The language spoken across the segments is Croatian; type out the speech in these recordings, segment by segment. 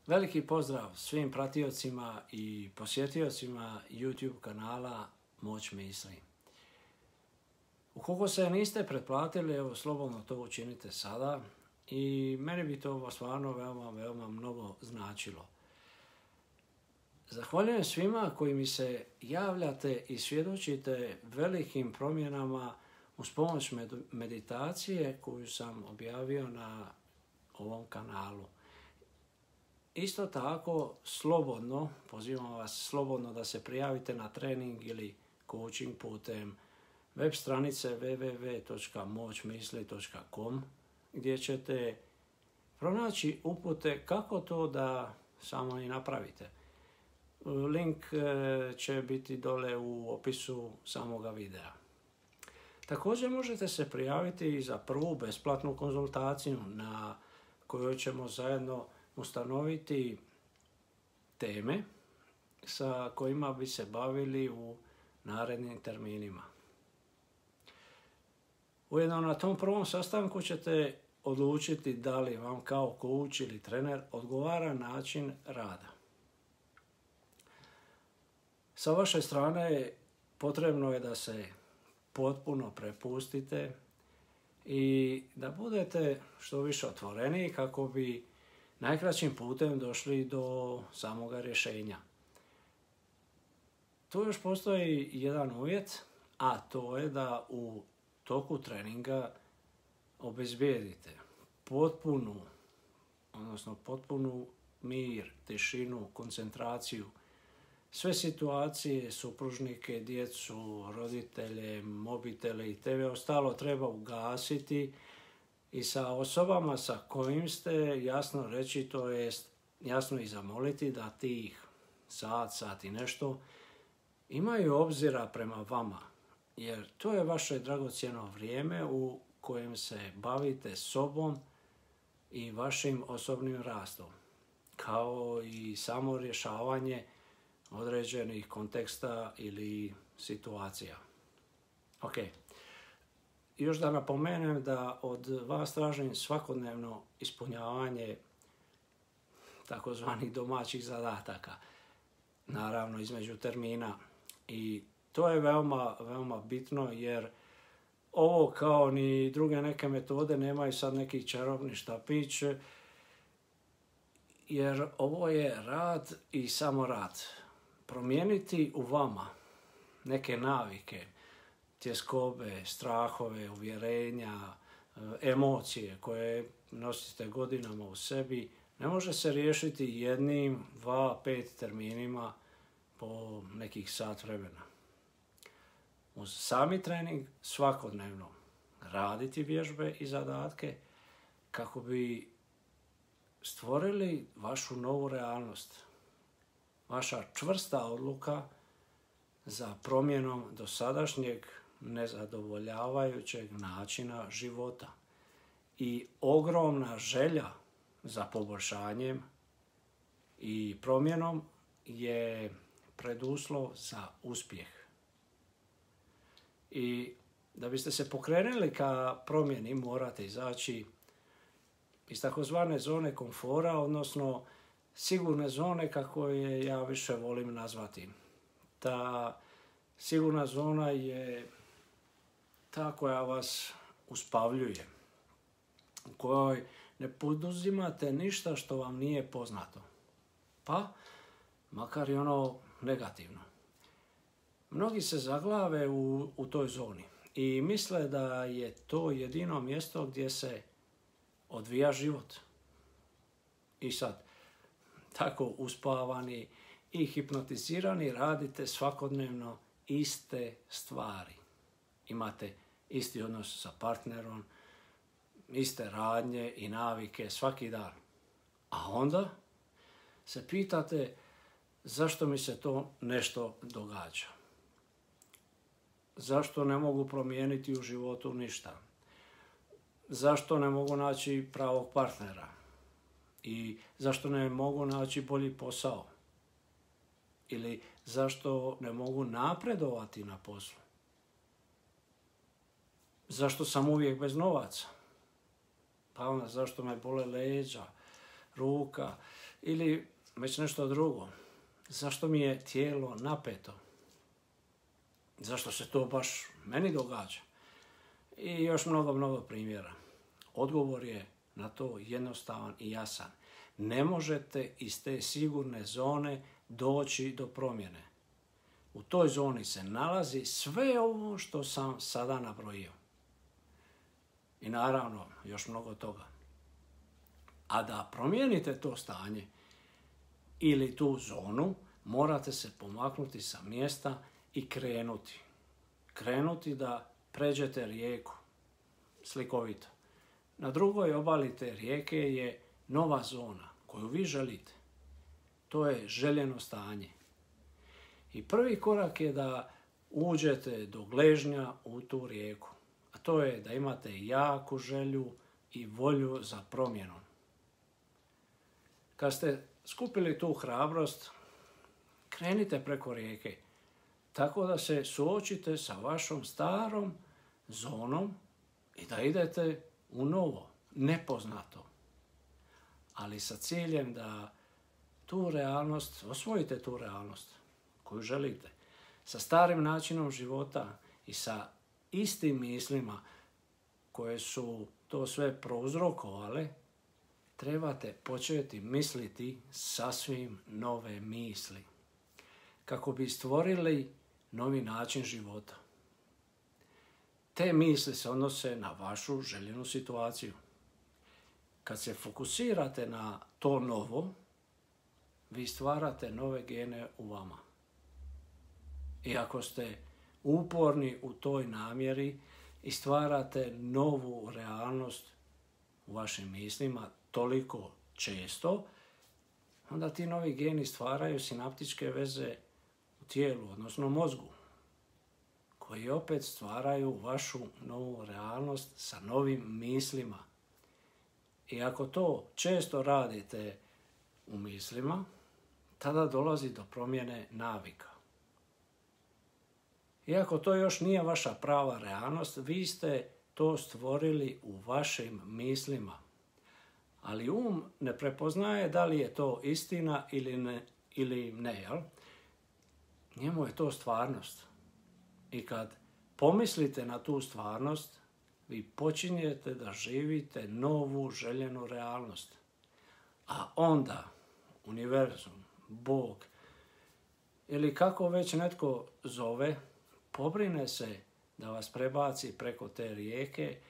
Veliki pozdrav svim pratiocima i posjetiocima YouTube kanala Moć misli. Ukoliko se niste pretplatili, evo slobodno to učinite sada i meni bi to stvarno veoma mnogo značilo. Zahvaljujem svima koji mi se javljate i svjedočite velikim promjenama uz pomoć meditacije koju sam objavio na ovom kanalu. Isto tako, slobodno, pozivam vas slobodno da se prijavite na trening ili coaching putem web stranice www.moćmisli.com gdje ćete pronaći upute kako to da samo i napravite. Link će biti dole u opisu samoga videa. Također možete se prijaviti i za prvu besplatnu konzultaciju na kojoj ćemo zajedno ustanoviti teme sa kojima bi se bavili u narednim terminima. Ujedno na tom prvom sastanku ćete odlučiti da li vam kao coach ili trener odgovara način rada. Sa vaše strane potrebno je da se potpuno prepustite i da budete što više otvoreni kako bi najkraćim putem došli do samoga rješenja. Tu još postoji jedan uvjet, a to je da u toku treninga obezbijedite potpunu mir, tišinu, koncentraciju, sve situacije, supružnike, djecu, roditelje, mobitele i TV ostalo treba ugasiti i sa osobama sa kojim ste jasno reći, to jest jasno i zamoliti da tih sat i nešto imaju obzira prema vama, jer to je vaše dragocjeno vrijeme u kojem se bavite sobom i vašim osobnim rastom, kao i samo rješavanje određenih konteksta ili situacija. Ok. Još da napomenem da od vas tražim svakodnevno ispunjavanje takozvanih domaćih zadataka, naravno između termina. I to je veoma bitno jer ovo kao ni druge neke metode nemaju sad neki čarobni štapić, jer ovo je rad i samo rad. Promijeniti u vama neke navike, tjeskobe, strahove, uvjerenja, emocije koje nosite godinama u sebi, ne može se riješiti jednim, 2, 5 terminima po nekih sat vremena. Uz sami trening svakodnevno raditi vježbe i zadatke kako bi stvorili vašu novu realnost. Vaša čvrsta odluka za promjenom dosadašnjeg nezadovoljavajućeg načina života i ogromna želja za poboljšanjem i promjenom je preduslov za uspjeh. I da biste se pokrenuli ka promjeni morate izaći iz takozvane zone komfora, odnosno sigurne zone kako je ja više volim nazvati. Ta sigurna zona je ta koja vas uspavljuje, u kojoj ne poduzimate ništa što vam nije poznato, pa makar i ono negativno. Mnogi se zaglave u toj zoni i misle da je to jedino mjesto gdje se odvija život. I sad, tako uspavani i hipnotizirani radite svakodnevno iste stvari. Imate isti odnos sa partnerom, iste radnje i navike svaki dan. A onda se pitate zašto mi se to nešto događa. Zašto ne mogu promijeniti u životu ništa? Zašto ne mogu naći pravog partnera? I zašto ne mogu naći bolji posao? Ili zašto ne mogu napredovati na poslu? Zašto sam uvijek bez novaca? Pa onda zašto me bole leđa, ruka Ili već nešto drugo. Zašto mi je tijelo napeto? Zašto se to baš meni događa? I još mnogo primjera. Odgovor je na to jednostavan i jasan. Ne možete iz te sigurne zone doći do promjene. U toj zoni se nalazi sve ovo što sam sada nabrojio. I naravno, još mnogo toga. A da promijenite to stanje ili tu zonu, morate se pomaknuti sa mjesta i krenuti. Krenuti da pređete rijeku. Slikovito. Na drugoj obali te rijeke je nova zona koju vi želite. To je željeno stanje. I prvi korak je da uđete do gležnja u tu rijeku. A to je da imate jaku želju i volju za promjenom. Kad ste skupili tu hrabrost, krenite preko rijeke, tako da se suočite sa vašom starom zonom i da idete u novo, nepoznato. Ali sa ciljem da tu realnost, osvojite tu realnost koju želite, sa starim načinom života i sa istim mislima koje su to sve prouzrokovale, trebate početi misliti sasvim nove misli, kako bi stvorili novi način života. Te misli se odnose na vašu željenu situaciju. Kad se fokusirate na to novo, vi stvarate nove gene u vama. I ako ste uporni u toj namjeri i stvarate novu realnost u vašim mislima toliko često, onda ti novi geni stvaraju sinaptičke veze u tijelu, odnosno mozgu, koji opet stvaraju vašu novu realnost sa novim mislima. I ako to često radite u mislima, tada dolazi do promjene navika. Iako to još nije vaša prava realnost, vi ste to stvorili u vašim mislima. Ali ne prepoznaje da li je to istina ili ne, jel? Njemu je to stvarnost. I kad pomislite na tu stvarnost, vi počinjete da živite novu željenu realnost. A onda univerzum, Bog ili kako već netko zove, pobrine se da vas prebaci preko te rijeke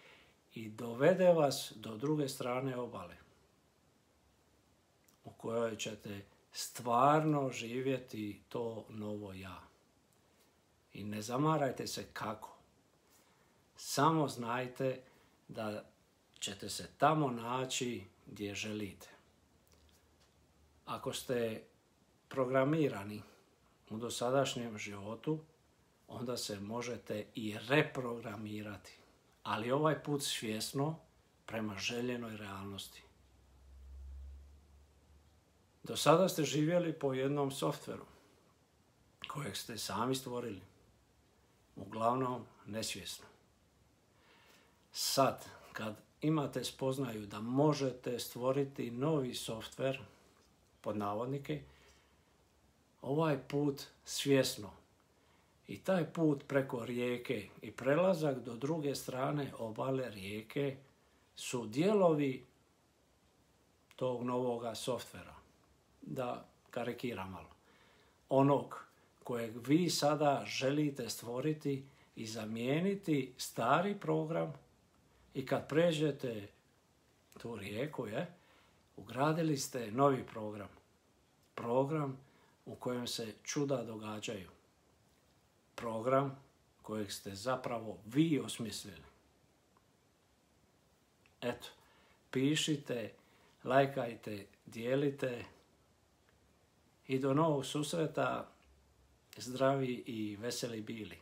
i dovede vas do druge strane obale, u kojoj ćete stvarno živjeti to novo ja. I ne zamarajte se kako. Samo znajte da ćete se tamo naći gdje želite. Ako ste programirani u dosadašnjem životu, onda se možete i reprogramirati, ali ovaj put svjesno prema željenoj realnosti. Do sada ste živjeli po jednom softveru kojeg ste sami stvorili, uglavnom nesvjesno. Sad, kad imate spoznaju da možete stvoriti novi softver, pod navodnike, ovaj put svjesno i taj put preko rijeke i prelazak do druge strane obale rijeke su dijelovi tog novoga softvera. Da karikiram malo. Onog kojeg vi sada želite stvoriti i zamijeniti stari program i kad pređete tu rijeku, ugradili ste novi program. Program u kojem se čuda događaju. Program kojeg ste zapravo vi osmislili. Eto, pišite, lajkajte, dijelite i do novog susreta, zdravi i veseli bili.